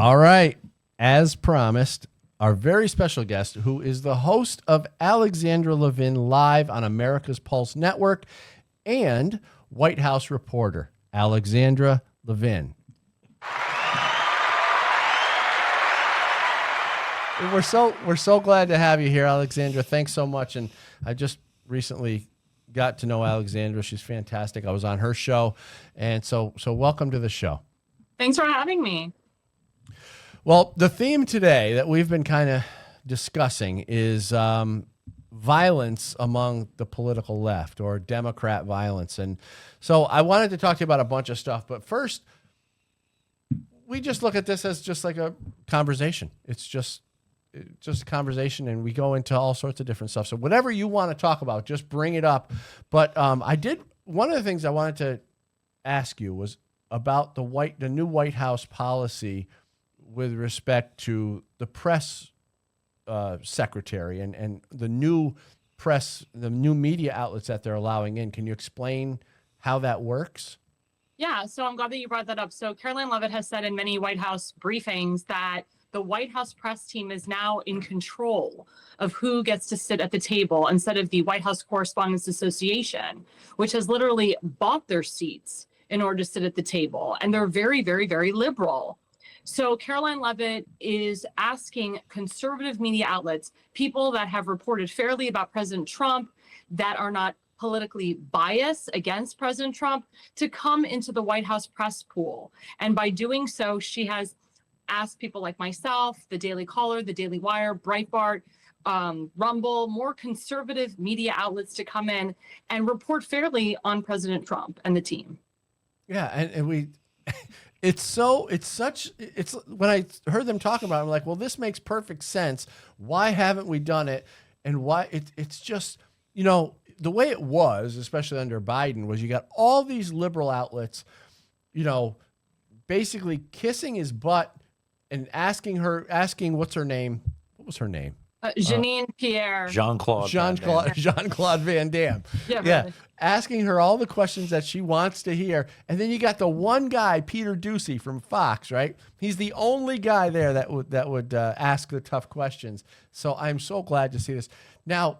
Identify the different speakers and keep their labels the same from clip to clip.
Speaker 1: All right. As promised, our very special guest, who is the host of Alexandra Levine Live on America's Pulse Network and White House reporter, Alexandra Levine. We're so glad to have you here, Alexandra. Thanks so much. And I just recently got to know Alexandra. She's fantastic. I was on her show. And so welcome to the show.
Speaker 2: Thanks for having me.
Speaker 1: Well, the theme today that we've been kind of discussing is violence among the political left, or Democrat violence. And so I wanted to talk to you about a bunch of stuff. But first, we just look at this as just like a conversation. It's just a conversation, and we go into all sorts of different stuff. So whatever you want to talk about, just bring it up. But one of the things I wanted to ask you was about the new White House policy with respect to the press secretary and the new media outlets that they're allowing in. Can you explain how that works?
Speaker 2: Yeah, so I'm glad that you brought that up. So Caroline Leavitt has said in many White House briefings that the White House press team is now in control of who gets to sit at the table instead of the White House Correspondents Association, which has literally bought their seats in order to sit at the table. And they're very, very, very liberal. So Caroline Leavitt is asking conservative media outlets, people that have reported fairly about President Trump, that are not politically biased against President Trump, to come into the White House press pool. And by doing so, she has asked people like myself, the Daily Caller, the Daily Wire, Breitbart, Rumble, more conservative media outlets to come in and report fairly on President Trump and the team.
Speaker 1: Yeah, and we... It's when I heard them talking about it, I'm like, well, this makes perfect sense. Why haven't we done it? And why it's just, the way it was, especially under Biden, was you got all these liberal outlets, basically kissing his butt and asking what's her name? What was her name?
Speaker 2: Jeanine Pierre.
Speaker 3: Jean-Claude
Speaker 1: Van Damme.
Speaker 2: Yeah.
Speaker 1: Asking her all the questions that she wants to hear. And then you got the one guy, Peter Doocy from Fox, right? He's the only guy there that would ask the tough questions. So I'm so glad to see this. Now,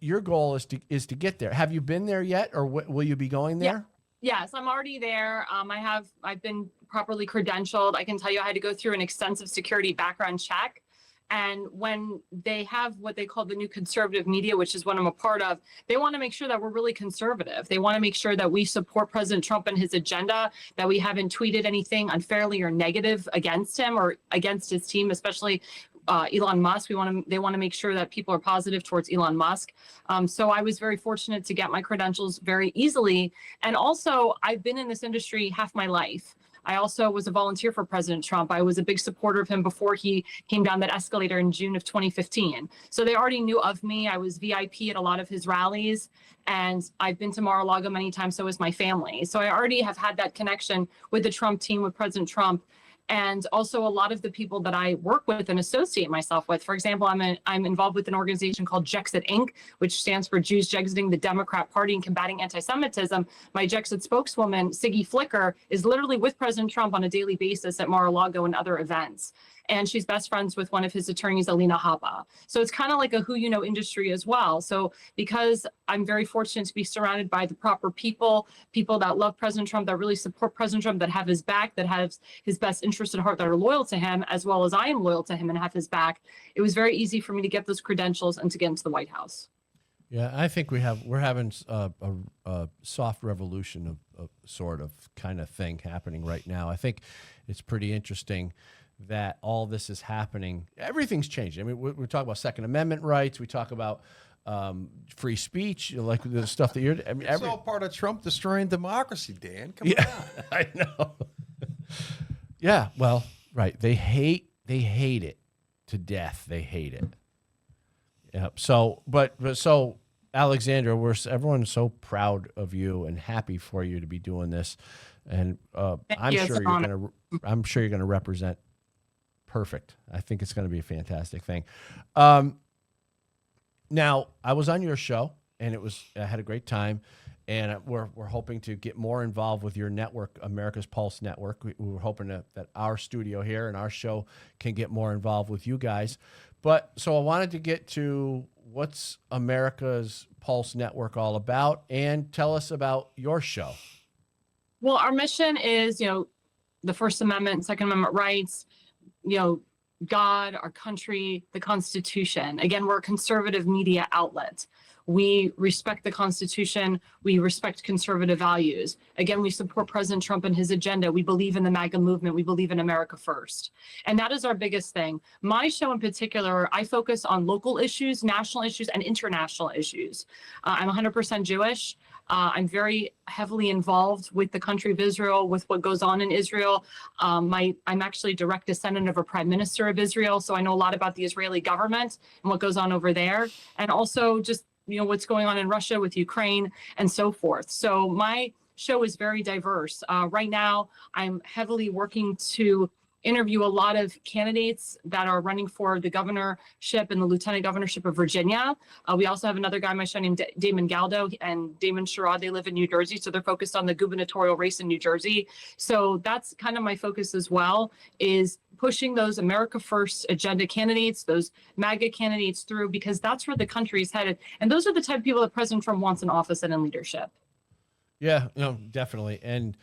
Speaker 1: your goal is to get there. Have you been there yet, or will you be going there?
Speaker 2: Yeah. Yes, I'm already there. I've been properly credentialed. I can tell you I had to go through an extensive security background check. And when they have what they call the new conservative media, which is what I'm a part of, they want to make sure that we're really conservative. They want to make sure that we support President Trump and his agenda, that we haven't tweeted anything unfairly or negative against him or against his team, especially Elon Musk. They want to make sure that people are positive towards Elon Musk. So I was very fortunate to get my credentials very easily. And also, I've been in this industry half my life. I also was a volunteer for President Trump. I was a big supporter of him before he came down that escalator in June of 2015. So they already knew of me. I was VIP at a lot of his rallies, and I've been to Mar-a-Lago many times, so has my family. So I already have had that connection with the Trump team, with President Trump. And also a lot of the people that I work with and associate myself with. For example, I'm involved with an organization called Jexit Inc., which stands for Jews Exiting the Democrat Party and Combating Anti-Semitism. My Jexit spokeswoman, Siggy Flicker, is literally with President Trump on a daily basis at Mar-a-Lago and other events. And she's best friends with one of his attorneys, Alina Hapa. So it's kind of like a who you know industry as well. So because I'm very fortunate to be surrounded by the proper people that love President Trump, that really support President Trump, that have his back, that have his best interest at heart, that are loyal to him, as well as I am loyal to him and have his back, it was very easy for me to get those credentials and to get into the White House.
Speaker 1: Yeah, I think we're having a soft revolution of sort of kind of thing happening right now. I think it's pretty interesting that all this is happening. Everything's changed. I mean, we talk about Second Amendment rights. We talk about free speech, like the stuff that you're. I mean,
Speaker 3: it's all part of Trump destroying democracy, Dan. Come on.
Speaker 1: I know. Yeah. Well, right. They hate it to death. They hate it. Yeah. So, but so Alexandra, everyone's so proud of you and happy for you to be doing this, and I'm sure you're gonna represent perfect. I think it's going to be a fantastic thing. Now, I was on your show, and I had a great time, And we're hoping to get more involved with your network, America's Pulse Network. We're hoping that our studio here and our show can get more involved with you guys. But so I wanted to get to what's America's Pulse Network all about, and tell us about your show.
Speaker 2: Well, our mission is, the First Amendment, Second Amendment rights, God, our country, the Constitution. Again, we're a conservative media outlet. We respect the Constitution. We respect conservative values. Again, we support President Trump and his agenda. We believe in the MAGA movement. We believe in America first. And that is our biggest thing. My show in particular, I focus on local issues, national issues, and international issues. I'm 100% Jewish. I'm very heavily involved with the country of Israel, with what goes on in Israel. I'm actually a direct descendant of a prime minister of Israel, so I know a lot about the Israeli government and what goes on over there, and also just what's going on in Russia with Ukraine and so forth. So my show is very diverse. Right now, I'm heavily working to interview a lot of candidates that are running for the governorship and the lieutenant governorship of Virginia. We also have another guy on my show named Damon Galdo and Damon Sherrod. They live in New Jersey, so they're focused on the gubernatorial race in New Jersey. So that's kind of my focus as well, is pushing those America First agenda candidates, those MAGA candidates through, because that's where the country is headed. And those are the type of people that President Trump wants in office and in leadership.
Speaker 1: Yeah, definitely. And,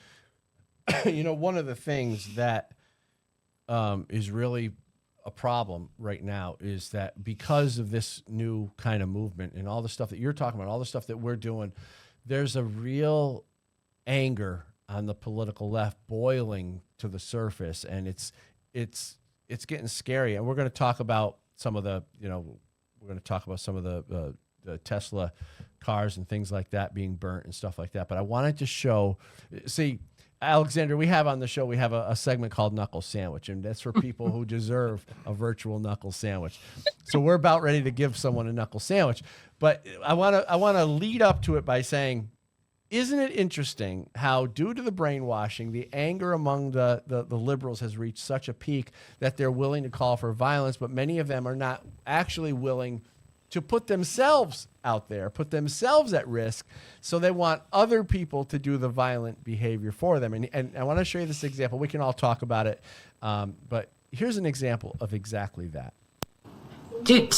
Speaker 1: one of the things that is really a problem right now is that because of this new kind of movement and all the stuff that you're talking about, all the stuff that we're doing, there's a real anger on the political left boiling to the surface, and it's getting scary. And we're going to talk about some of the the Tesla cars and things like that being burnt and stuff like that. But I wanted to see, Alexandra, we have on the show, we have a segment called Knuckle Sandwich, and that's for people who deserve a virtual knuckle sandwich. So we're about ready to give someone a knuckle sandwich. But I want to lead up to it by saying, isn't it interesting how, due to the brainwashing, the anger among the liberals has reached such a peak that they're willing to call for violence, but many of them are not actually willing to put themselves out there, put themselves at risk, so they want other people to do the violent behavior for them. And I want to show you this example. We can all talk about it, but here's an example of exactly that.
Speaker 4: Dude,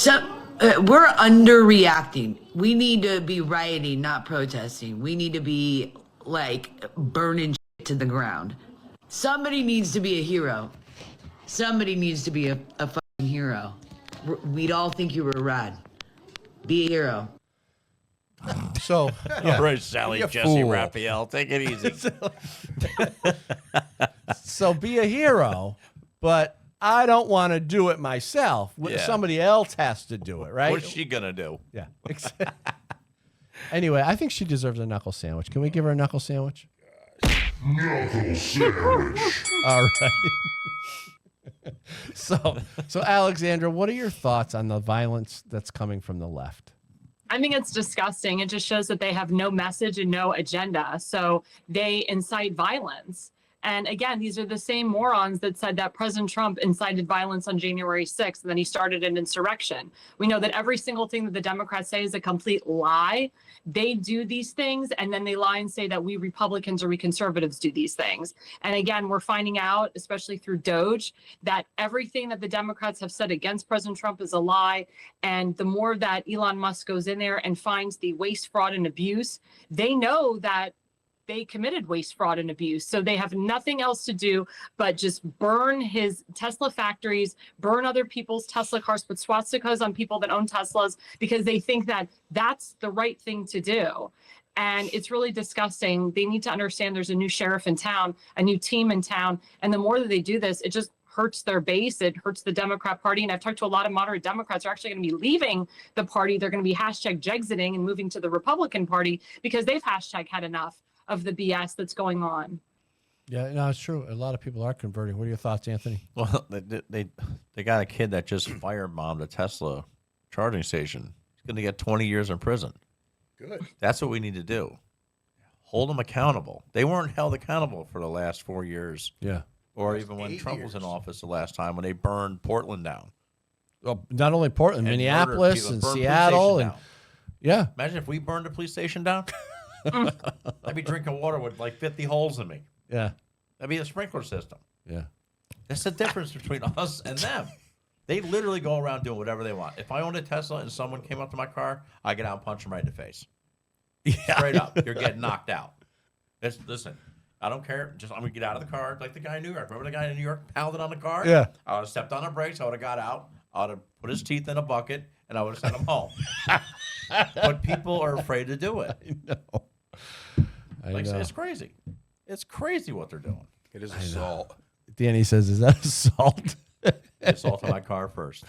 Speaker 4: we're underreacting. We need to be rioting, not protesting. We need to be burning shit to the ground. Somebody needs to be a hero. Somebody needs to be a fucking hero. We'd all think you were rad. Be a hero.
Speaker 1: So,
Speaker 5: all right, Sally, Jesse,
Speaker 3: fool.
Speaker 5: Raphael, take it easy.
Speaker 1: So be a hero, but I don't want to do it myself.
Speaker 5: Yeah.
Speaker 1: Somebody else has to do it, right?
Speaker 5: What's she gonna do?
Speaker 1: Yeah. Anyway, I think she deserves a knuckle sandwich. Can we give her a knuckle sandwich?
Speaker 6: Knuckle sandwich.
Speaker 1: All right. So Alexandra, what are your thoughts on the violence that's coming from the left?
Speaker 2: I think it's disgusting. It just shows that they have no message and no agenda. So they incite violence. And again, these are the same morons that said that President Trump incited violence on January 6th, and then he started an insurrection. We know that every single thing that the Democrats say is a complete lie. They do these things, and then they lie and say that we Republicans or we conservatives do these things. And again, we're finding out, especially through Doge, that everything that the Democrats have said against President Trump is a lie. And the more that Elon Musk goes in there and finds the waste, fraud, and abuse, they know that they committed waste, fraud, and abuse. So they have nothing else to do but just burn his Tesla factories, burn other people's Tesla cars, put swastikas on people that own Teslas, because they think that that's the right thing to do. And it's really disgusting. They need to understand there's a new sheriff in town, a new team in town. And the more that they do this, it just hurts their base. It hurts the Democrat Party. And I've talked to a lot of moderate Democrats who are actually going to be leaving the party. They're going to be #Jexiting and moving to the Republican Party because they've had enough of the BS that's going on.
Speaker 1: Yeah, no, it's true. A lot of people are converting. What are your thoughts, Anthony?
Speaker 5: Well, they got a kid that just firebombed a Tesla charging station. He's going to get 20 years in prison.
Speaker 3: Good.
Speaker 5: That's what we need to do. Hold them accountable. They weren't held accountable for the last 4 years.
Speaker 1: Yeah.
Speaker 5: Or even when
Speaker 3: 8
Speaker 5: Trump was in
Speaker 3: years.
Speaker 5: office the last time when they burned Portland down.
Speaker 1: Well, not only Portland,
Speaker 5: And
Speaker 1: Minneapolis
Speaker 5: murdered people,
Speaker 1: and
Speaker 5: burned police
Speaker 1: Seattle.
Speaker 5: station
Speaker 1: And
Speaker 5: down.
Speaker 1: yeah.
Speaker 5: Imagine if we burned a police station down. I'd be drinking water with like 50 holes in me.
Speaker 1: Yeah.
Speaker 5: That'd be a sprinkler system.
Speaker 1: Yeah.
Speaker 5: That's the difference between us and them. They literally go around doing whatever they want. If I owned a Tesla and someone came up to my car, I get out and punch them right in the face.
Speaker 1: Yeah.
Speaker 5: Straight up. You're getting knocked out. Listen, I don't care. I'm going to get out of the car like the guy in New York. Remember the guy in New York pounded on the car?
Speaker 1: Yeah.
Speaker 5: I would have stepped on the brakes. I would have got out. I would have put his teeth in a bucket, and I would have sent him home. But people are afraid to do it.
Speaker 1: I know.
Speaker 5: It's crazy. It's crazy what they're doing.
Speaker 3: It is assault.
Speaker 1: Danny says, is that assault?
Speaker 5: Assault on my car first.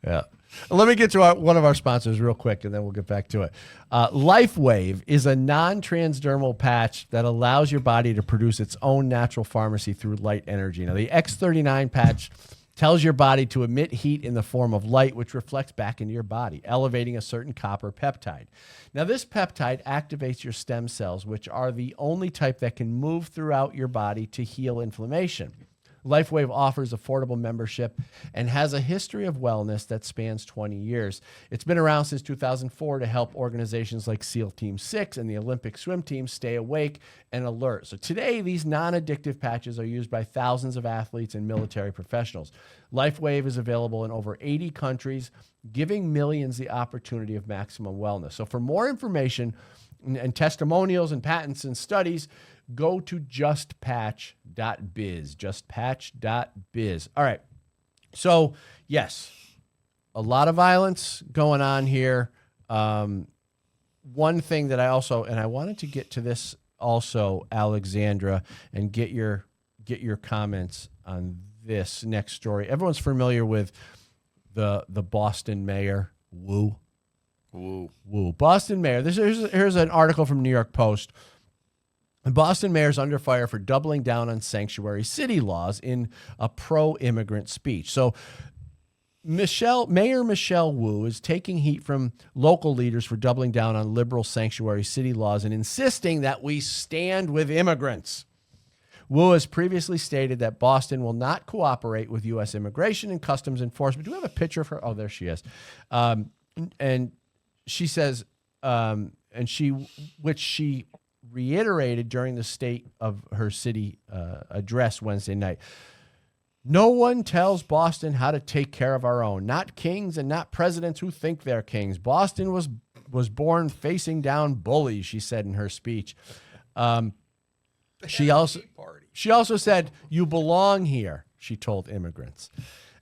Speaker 1: Yeah. Let me get to one of our sponsors real quick, and then we'll get back to it. LifeWave is a non-transdermal patch that allows your body to produce its own natural pharmacy through light energy. Now, the X39 patch tells your body to emit heat in the form of light, which reflects back into your body, elevating a certain copper peptide. Now, this peptide activates your stem cells, which are the only type that can move throughout your body to heal inflammation. LifeWave offers affordable membership and has a history of wellness that spans 20 years. It's been around since 2004 to help organizations like SEAL Team 6 and the Olympic swim team stay awake and alert. So today, these non-addictive patches are used by thousands of athletes and military professionals. LifeWave is available in over 80 countries, giving millions the opportunity of maximum wellness. So for more information and testimonials and patents and studies, go to justpatch.biz, justpatch.biz. All right. So, yes, a lot of violence going on here. One thing that I wanted to get to this also, Alexandra, and get your comments on this next story. Everyone's familiar with the Boston mayor, Woo. Boston mayor. Here's an article from New York Post. The Boston mayor's under fire for doubling down on sanctuary city laws in a pro-immigrant speech. So Mayor Michelle Wu is taking heat from local leaders for doubling down on liberal sanctuary city laws and insisting that we stand with immigrants. Wu has previously stated that Boston will not cooperate with U.S. immigration and customs enforcement. Do we have a picture of her? Oh, there she is. And she says, which she reiterated during the state of her city address Wednesday night. No one tells Boston how to take care of our own, not kings and not presidents who think they're kings. Boston was born facing down bullies, she said in her speech. She also said, you belong here, she told immigrants.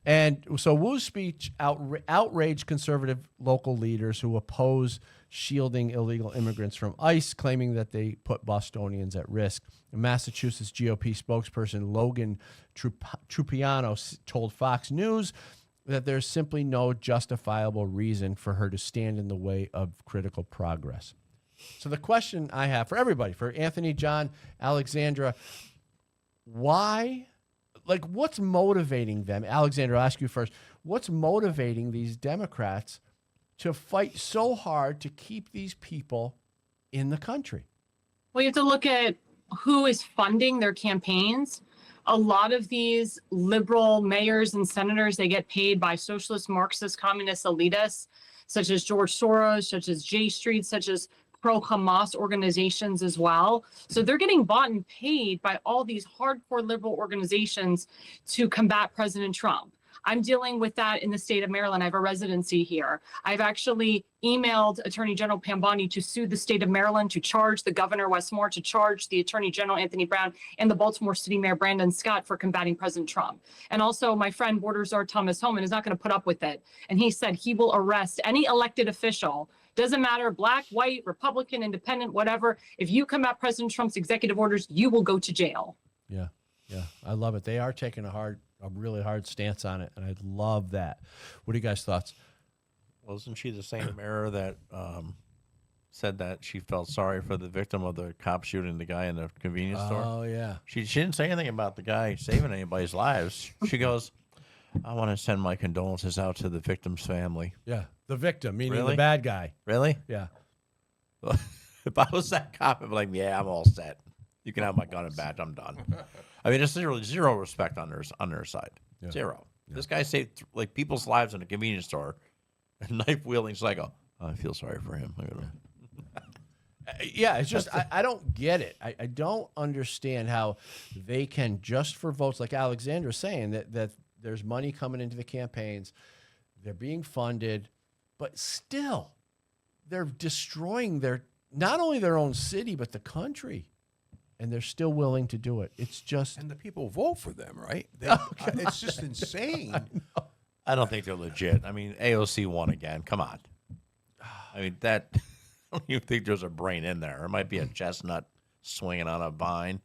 Speaker 1: And so Wu's speech outraged conservative local leaders who oppose shielding illegal immigrants from ICE, claiming that they put Bostonians at risk. Massachusetts GOP spokesperson Logan Trupiano told Fox News that there's simply no justifiable reason for her to stand in the way of critical progress. So the question I have for everybody, for Anthony, John, Alexandra, what's motivating them? Alexandra, I'll ask you first. What's motivating these Democrats to fight so hard to keep these people in the country?
Speaker 2: Well, you have to look at who is funding their campaigns. A lot of these liberal mayors and senators, they get paid by socialist, Marxist, communist elitists, such as George Soros, such as J Street, such as pro-Hamas organizations as well. So they're getting bought and paid by all these hardcore liberal organizations to combat President Trump. I'm dealing with that in the state of Maryland. I have a residency here. I've actually emailed Attorney General Pambani to sue the state of Maryland, to charge the governor, Wes Moore, to charge the Attorney General, Anthony Brown, and the Baltimore City Mayor, Brandon Scott, for combating President Trump. And also my friend Border Czar Thomas Homan is not going to put up with it. And he said he will arrest any elected official, doesn't matter, black, white, Republican, independent, whatever. If you combat President Trump's executive orders, you will go to jail.
Speaker 1: Yeah, I love it. They are taking a really hard stance on it, and I love that. What are you guys' thoughts?
Speaker 5: Wasn't she the same mayor that said that she felt sorry for the victim of the cop shooting the guy in the convenience store?
Speaker 1: Oh, yeah.
Speaker 5: She didn't say anything about the guy saving anybody's lives. She goes, I want to send my condolences out to the victim's family.
Speaker 1: Yeah, the victim, meaning
Speaker 5: Really?
Speaker 1: the bad guy.
Speaker 5: Really?
Speaker 1: Yeah.
Speaker 5: If I was that cop, I'd be like, yeah, I'm all set. You can have my gun and badge. I'm done. I mean, there's zero respect on their side.
Speaker 1: Yeah.
Speaker 5: Zero. Yeah. This guy saved people's lives in a convenience store, a knife wielding psycho. I feel sorry for him.
Speaker 1: Yeah, it's just I don't get it. I don't understand how they can, just for votes, like Alexandra's saying, that there's money coming into the campaigns, they're being funded, but still they're destroying not only their own city but the country, and they're still willing to do it. It's just,
Speaker 3: And the people vote for them, right? It's just insane.
Speaker 5: I don't think they're legit. I mean, AOC won again. Come on. I mean, that. I don't even think there's a brain in there. It might be a chestnut swinging on a vine.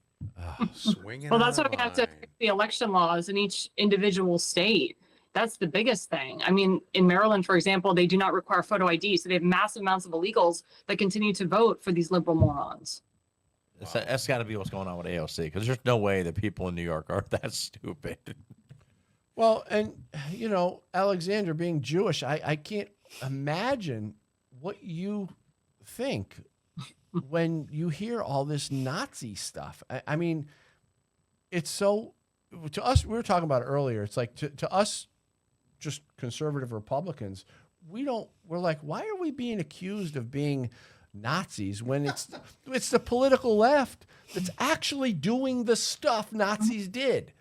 Speaker 3: Swinging.
Speaker 2: Well, that's
Speaker 3: on
Speaker 2: why we
Speaker 3: a
Speaker 2: have to
Speaker 3: line.
Speaker 2: fix the election laws in each individual state. That's the biggest thing. I mean, in Maryland, for example, they do not require photo ID, so they have massive amounts of illegals that continue to vote for these liberal morons.
Speaker 5: That's got to be what's going on with AOC, because there's no way that people in New York are that stupid.
Speaker 1: well, and Alexandra being Jewish, I can't imagine what you think when you hear all this Nazi stuff. I mean, it's so, to us, we were talking about it earlier, it's like to us, just conservative Republicans, we're like, why are we being accused of being Nazis when it's the political left that's actually doing the stuff Nazis did?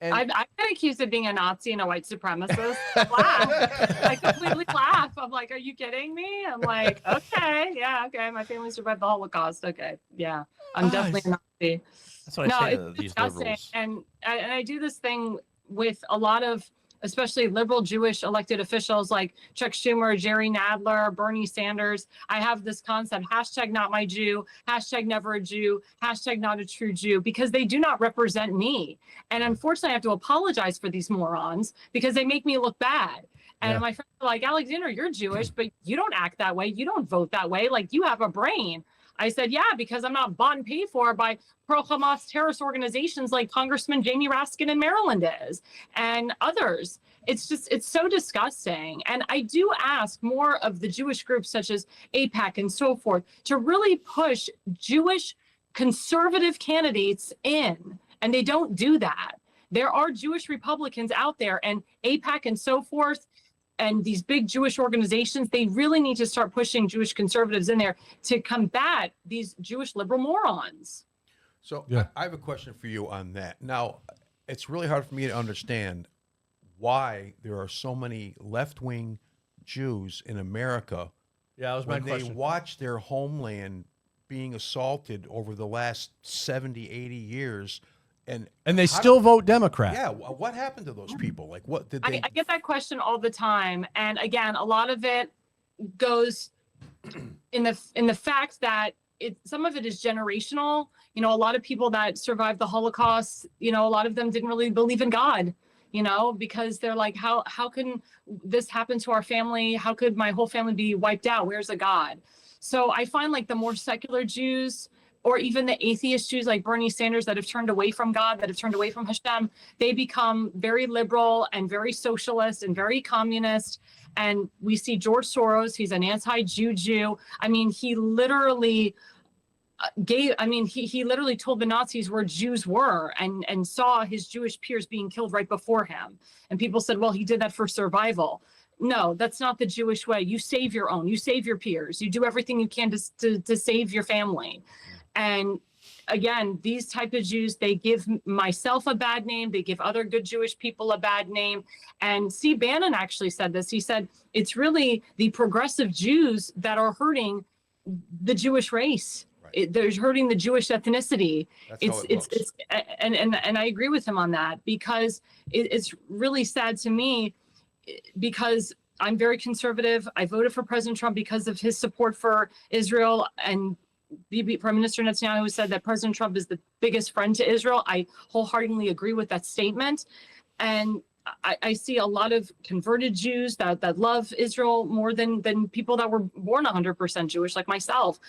Speaker 1: And
Speaker 2: I've been accused of being a Nazi and a white supremacist. Laugh. I completely laugh. I'm like, are you kidding me? I'm like, okay, yeah, okay. My family survived the Holocaust. Okay, yeah, I'm definitely a Nazi.
Speaker 5: That's what I say to these liberals.
Speaker 2: And I do this thing with a lot of, especially liberal Jewish elected officials like Chuck Schumer, Jerry Nadler, Bernie Sanders. I have this concept, hashtag not my Jew, hashtag never a Jew, hashtag not a true Jew, because they do not represent me. And unfortunately, I have to apologize for these morons because they make me look bad. And my friends are like, Alexandra, you're Jewish, but you don't act that way. You don't vote that way. Like, you have a brain. I said, yeah, because I'm not bought and paid for by pro-Hamas terrorist organizations like Congressman Jamie Raskin in Maryland is, and others. It's so disgusting. And I do ask more of the Jewish groups such as AIPAC and so forth to really push Jewish conservative candidates in, and they don't do that. There are Jewish Republicans out there, and AIPAC and so forth, and these big Jewish organizations, they really need to start pushing Jewish conservatives in there to combat these Jewish liberal morons.
Speaker 3: So
Speaker 1: Yeah.
Speaker 3: I have a question for you on that. Now, it's really hard for me to understand why there are so many left-wing Jews in America
Speaker 1: yeah, that was my
Speaker 3: when they
Speaker 1: question.
Speaker 3: watch their homeland being assaulted over the last 70, 80 years. And
Speaker 1: they
Speaker 3: how
Speaker 1: still vote Democrat.
Speaker 3: Yeah, what happened to those people? Like, what did they?
Speaker 2: I get that question all the time. And again, a lot of it goes in the fact that some of it is generational. A lot of people that survived the Holocaust, a lot of them didn't really believe in God, because they're like, how can this happen to our family? How could my whole family be wiped out? Where's a God? So I find like the more secular Jews, or even the atheist Jews like Bernie Sanders that have turned away from God, that have turned away from Hashem, they become very liberal and very socialist and very communist. And we see George Soros, he's an anti-Jew Jew. I mean, he literally he literally told the Nazis where Jews were and saw his Jewish peers being killed right before him. And people said, well, he did that for survival. No, that's not the Jewish way. You save your own, you save your peers, you do everything you can to save your family. And again, these type of Jews, they give myself a bad name. They give other good Jewish people a bad name. And C. Bannon actually said this. He said, it's really the progressive Jews that are hurting the Jewish race.
Speaker 3: Right.
Speaker 2: They're hurting the Jewish ethnicity.
Speaker 3: That's how it looks.
Speaker 2: And I agree with him on that, because it's really sad to me, because I'm very conservative. I voted for President Trump because of his support for Israel, and Prime Minister Netanyahu said that President Trump is the biggest friend to Israel. I wholeheartedly agree with that statement. And I see a lot of converted Jews that love Israel more than people that were born 100% Jewish like myself.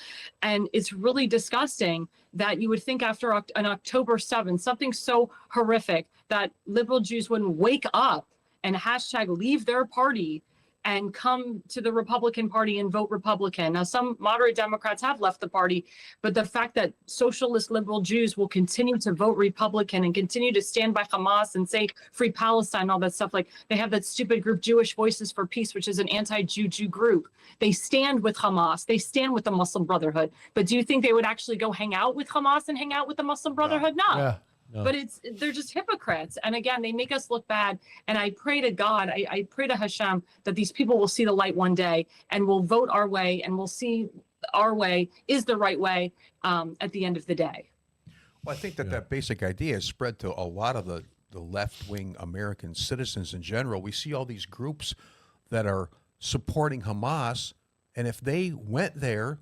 Speaker 2: And it's really disgusting that you would think after an October 7th, something so horrific, that liberal Jews wouldn't wake up and hashtag leave their party and come to the Republican Party and vote Republican. Now, some moderate Democrats have left the party, but the fact that socialist liberal Jews will continue to vote Republican and continue to stand by Hamas and say free Palestine, all that stuff, like they have that stupid group Jewish Voices for Peace, which is an anti-Jew group. They stand with Hamas. They stand with the Muslim Brotherhood. But do you think they would actually go hang out with Hamas and hang out with the Muslim Brotherhood? No.
Speaker 1: Yeah. No.
Speaker 2: But they're just hypocrites. And again, they make us look bad. And I pray to God, I pray to Hashem that these people will see the light one day and will vote our way, and we'll see our way is the right way at the end of the day.
Speaker 3: Well, I think that basic idea is spread to a lot of the left-wing American citizens in general. We see all these groups that are supporting Hamas, and if they went there,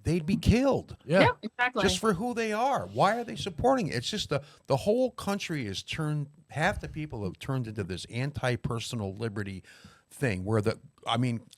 Speaker 3: they'd be killed.
Speaker 1: Yeah.
Speaker 2: Exactly.
Speaker 3: Just for who they are. Why are they supporting it? It's just the whole country is turned, half the people have turned into this anti-personal liberty thing where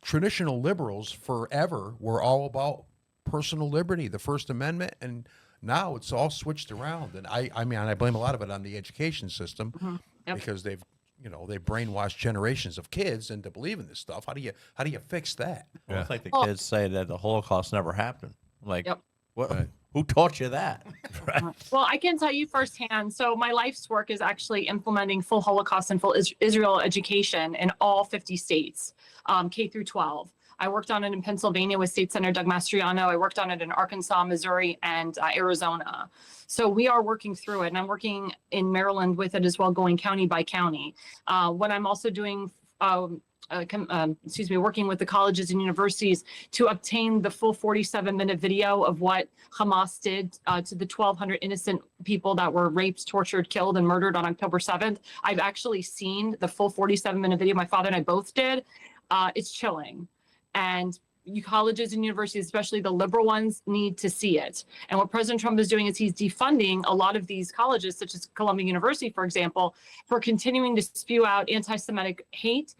Speaker 3: traditional liberals forever were all about personal liberty, the First Amendment, and now it's all switched around. And I blame a lot of it on the education system because they brainwashed generations of kids into believing this stuff. How do you fix that?
Speaker 5: Well, it's like the kids say that the Holocaust never happened. Like, what?
Speaker 1: Right.
Speaker 5: Who taught you that? Right.
Speaker 2: Well, I can tell you firsthand. So my life's work is actually implementing full Holocaust and full Israel education in all 50 states, K through 12. I worked on it in Pennsylvania with State Senator Doug Mastriano. I worked on it in Arkansas, Missouri, and Arizona. So we are working through it, and I'm working in Maryland with it as well, going county by county. What I'm also doing, working with the colleges and universities to obtain the full 47-minute video of what Hamas did to the 1,200 innocent people that were raped, tortured, killed, and murdered on October 7th. I've actually seen the full 47-minute video. My father and I both did. It's chilling. And colleges and universities, especially the liberal ones, need to see it. And what President Trump is doing is he's defunding a lot of these colleges, such as Columbia University, for example, for continuing to spew out anti-Semitic hate,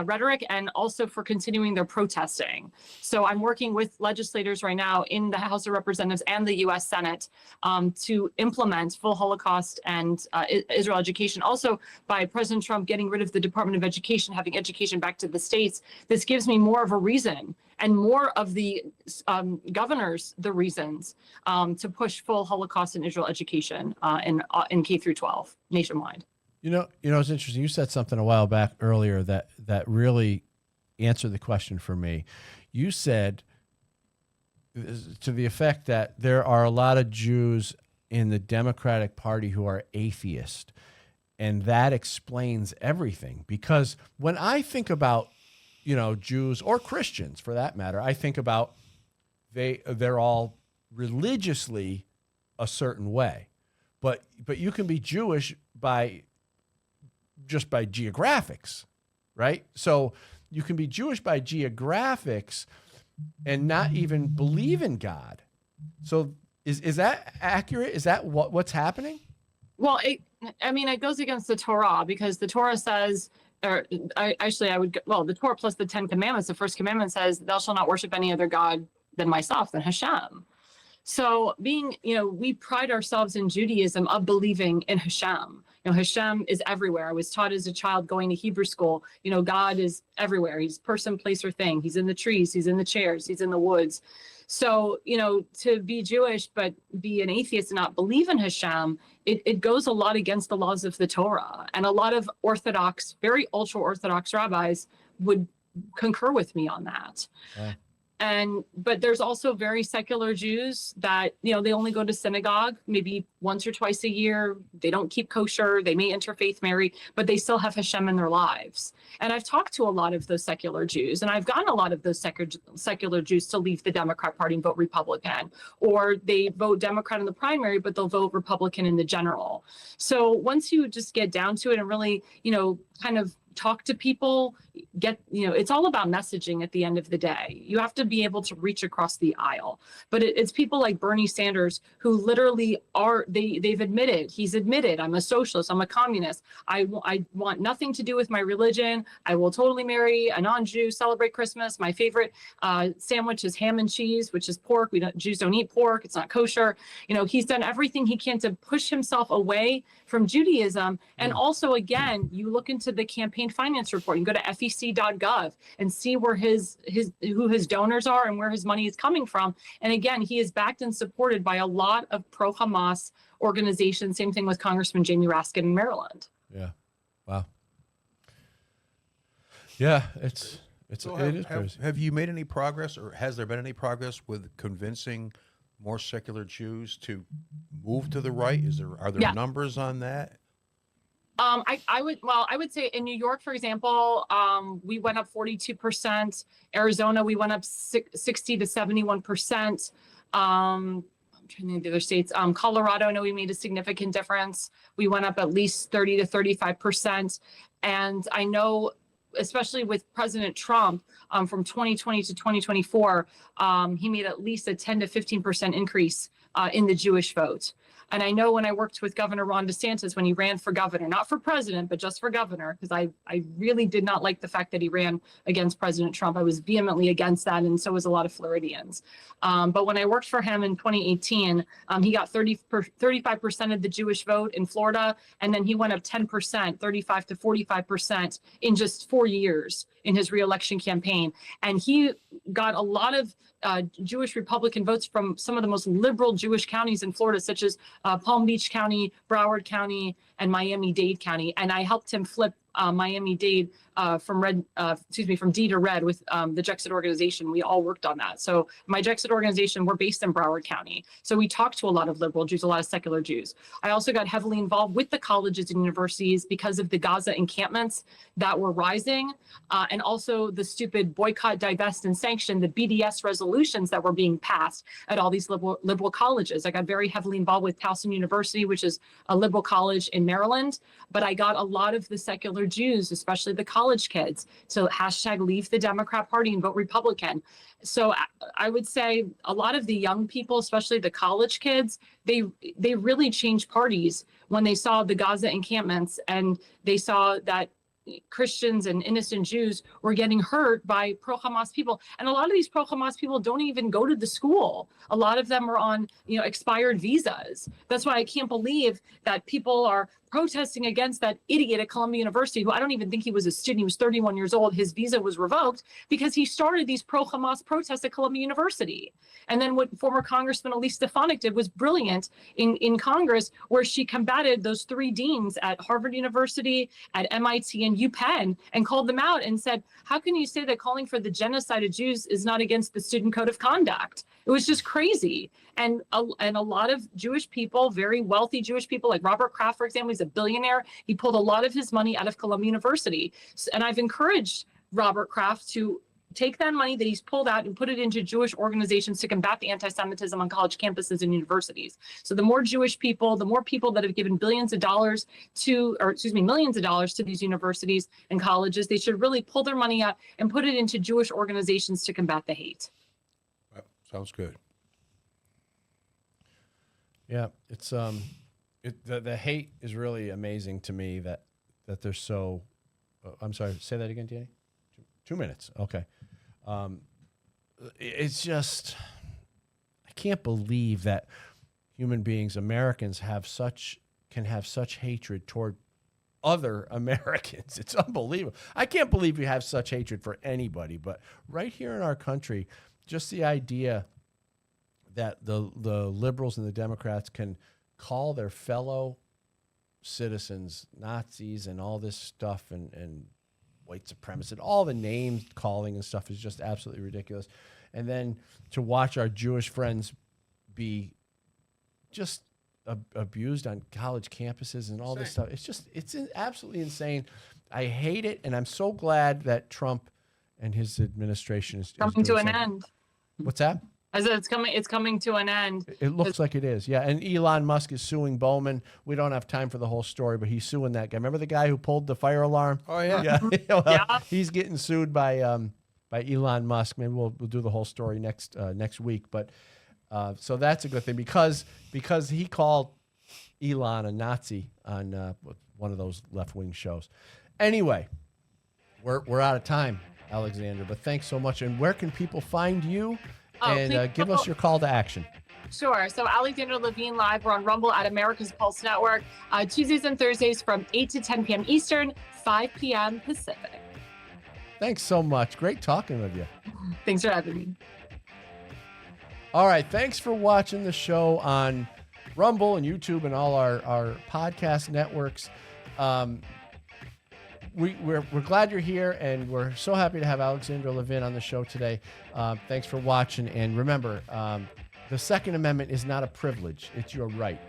Speaker 2: rhetoric, and also for continuing their protesting. So I'm working with legislators right now in the House of Representatives and the U.S. Senate to implement full Holocaust and Israel education. Also, by President Trump getting rid of the Department of Education, having education back to the states, this gives me more of a reason and more of the governors the reasons to push full Holocaust and Israel education in K through 12 nationwide.
Speaker 1: You know, it's interesting. You said something a while back earlier that really answered the question for me. You said to the effect that there are a lot of Jews in the Democratic Party who are atheist, and that explains everything. Because when I think about, Jews or Christians for that matter, I think about they're all religiously a certain way, but you can be Jewish just by geographics, right? So you can be Jewish by geographics and not even believe in God. So is that accurate? Is that what's happening?
Speaker 2: Well, it goes against the Torah, because the Torah says, the Torah plus the 10 commandments, the first commandment says, thou shalt not worship any other God than myself, than Hashem. So we pride ourselves in Judaism of believing in Hashem. Hashem is everywhere. I was taught as a child going to Hebrew school, God is everywhere. He's person, place, or thing. He's in the trees. He's in the chairs. He's in the woods. So, to be Jewish but be an atheist and not believe in Hashem, it goes a lot against the laws of the Torah. And a lot of Orthodox, very ultra-Orthodox rabbis would concur with me on that. Yeah. But there's also very secular Jews that, they only go to synagogue maybe once or twice a year. They don't keep kosher. They may interfaith marry, but they still have Hashem in their lives. And I've talked to a lot of those secular Jews, and I've gotten a lot of those secular Jews to leave the Democrat Party and vote Republican, or they vote Democrat in the primary, but they'll vote Republican in the general. So once you just get down to it and really, kind of talk to people, it's all about messaging at the end of the day. You have to be able to reach across the aisle. But it's people like Bernie Sanders who literally he's admitted, I'm a socialist, I'm a communist. I want nothing to do with my religion. I will totally marry a non-Jew, celebrate Christmas. My favorite sandwich is ham and cheese, which is pork. Jews don't eat pork. It's not kosher. He's done everything he can to push himself away from Judaism. And also, again, you look into the campaign campaign finance report. You can go to fec.gov and see where who his donors are and where his money is coming from. And again, he is backed and supported by a lot of pro-Hamas organizations. Same thing with Congressman Jamie Raskin in Maryland.
Speaker 1: Yeah. Wow. Yeah, it is crazy.
Speaker 3: Have you made any progress, or has there been any progress with convincing more secular Jews to move to the right? Are there numbers on that?
Speaker 2: I would say in New York, for example, we went up 42%. Arizona, we went up 60 to 71%. I'm trying to think of the other states. Colorado, I know we made a significant difference. We went up at least 30 to 35%. And I know, especially with President Trump, from 2020 to 2024, he made at least a 10 to 15% increase in the Jewish vote. And I know when I worked with Governor Ron DeSantis when he ran for governor, not for president, but just for governor, because I really did not like the fact that he ran against President Trump. I was vehemently against that, and so was a lot of Floridians. But when I worked for him in 2018, he got 35% of the Jewish vote in Florida, and then he went up 10%, 35 to 45% in just 4 years in his reelection campaign. And he got a lot of Jewish Republican votes from some of the most liberal Jewish counties in Florida, such as Palm Beach County, Broward County, and Miami-Dade County. And I helped him flip Miami-Dade from D to red with the Jexit organization. We all worked on that. So my Jexit organization, we're based in Broward County. So we talked to a lot of liberal Jews, a lot of secular Jews. I also got heavily involved with the colleges and universities because of the Gaza encampments that were rising, and also the stupid boycott, divest, and sanction, the BDS resolutions that were being passed at all these liberal colleges. I got very heavily involved with Towson University, which is a liberal college in Maryland, but I got a lot of the secular Jews, especially the college kids. So hashtag leave the Democrat Party and vote Republican. So I would say a lot of the young people, especially the college kids, they really changed parties when they saw the Gaza encampments and they saw that Christians and innocent Jews were getting hurt by pro-Hamas people. And a lot of these pro-Hamas people don't even go to the school. A lot of them are on, expired visas. That's why I can't believe that people are protesting against that idiot at Columbia University, who I don't even think he was a student. He was 31 years old. His visa was revoked because he started these pro-Hamas protests at Columbia University. And then what former Congressman Elise Stefanik did was brilliant in Congress, where she combated those 3 deans at Harvard University, at MIT, and UPenn, and called them out and said, how can you say that calling for the genocide of Jews is not against the student code of conduct? It was just crazy. And a lot of Jewish people, very wealthy Jewish people, like Robert Kraft, for example, he's a billionaire. He pulled a lot of his money out of Columbia University. And I've encouraged Robert Kraft to take that money that he's pulled out and put it into Jewish organizations to combat the anti-Semitism on college campuses and universities. So the more Jewish people, the more people that have given millions of dollars to these universities and colleges, they should really pull their money out and put it into Jewish organizations to combat the hate.
Speaker 3: Sounds good.
Speaker 1: Yeah, it's the hate is really amazing to me that they're so. I'm sorry. Say that again, Danny. 2 minutes. Okay. It's just I can't believe that human beings, Americans, can have such hatred toward other Americans. It's unbelievable. I can't believe you have such hatred for anybody, but right here in our country, just the idea that the liberals and the Democrats can call their fellow citizens Nazis and all this stuff and white supremacists, all the names calling and stuff is just absolutely ridiculous. And then to watch our Jewish friends be just abused on college campuses and all this stuff, it's absolutely insane. I hate it, and I'm so glad that Trump and his administration is
Speaker 2: coming to an end.
Speaker 1: What's that?
Speaker 2: I said it's coming to an end.
Speaker 1: It looks like it is, yeah. And Elon Musk is suing Bowman. We don't have time for the whole story, but he's suing that guy. Remember the guy who pulled the fire alarm?
Speaker 3: Oh yeah,
Speaker 1: yeah.
Speaker 2: Yeah.
Speaker 1: He's getting sued by Elon Musk. Maybe we'll do the whole story next week. But so that's a good thing because he called Elon a Nazi on one of those left-wing shows. Anyway, we're out of time, Alexandra. But thanks so much. And where can people find you? And give us your call to action.
Speaker 2: Sure. So Alexandra Levine Live, we're on Rumble at America's Pulse Network, Tuesdays and Thursdays from 8 to 10 p.m. Eastern, 5 p.m. Pacific.
Speaker 1: Thanks so much. Great talking with you.
Speaker 2: Thanks for having me.
Speaker 1: All right. Thanks for watching the show on Rumble and YouTube and all our podcast networks. We're glad you're here, and we're so happy to have Alexandra Levine on the show today. Thanks for watching. And remember, the Second Amendment is not a privilege. It's your right.